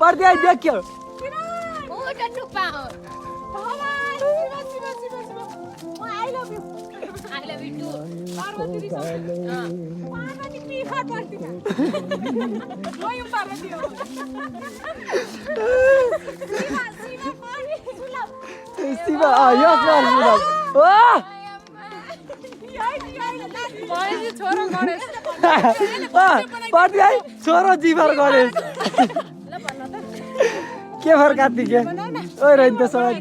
पर्दै आइ देखियो शिवा यस पर्दै आइ छोरो जीवर गणेश के भर कार्तिक ओ रहन्छ समय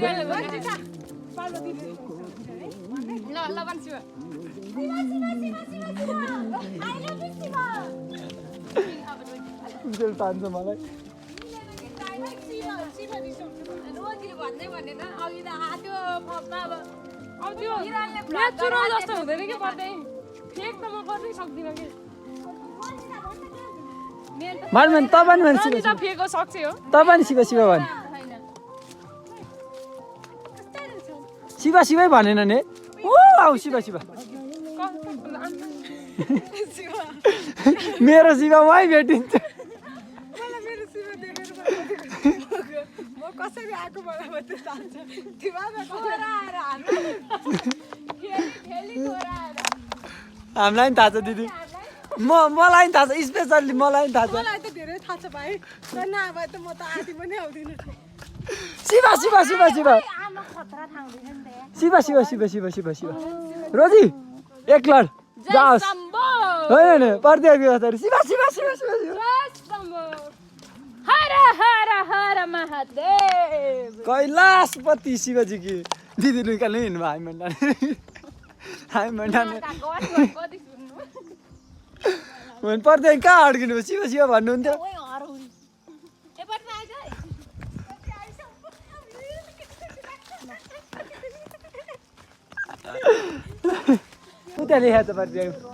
तान्छ मलाई मन तपाईँ शिव शिव भन् शिव शिवै भनेन नि ओ आऊ शिव शिव मेरो शिव वहीँ भेटिन्छ हामीलाई नि थाहा छ दिदी मलाई नि थाहा छ स्पेसल्ली मलाई नि थाहा छ शिव शिव शिव शिव शिव शिव शिव शिव शिव शिव रोजी एक लड जाओस् होइन पर्दै व्यवस्था शिव शिव शिव शिव हर हर हर महादेव कैलाशपति शिवजी की दिदी निकाल्नु हिँड्नु हामी भन्नु पर्दै कहाँ अड्किनु शिव शिव भन्नुहुन्थ्यो उता लेखा त पर्दै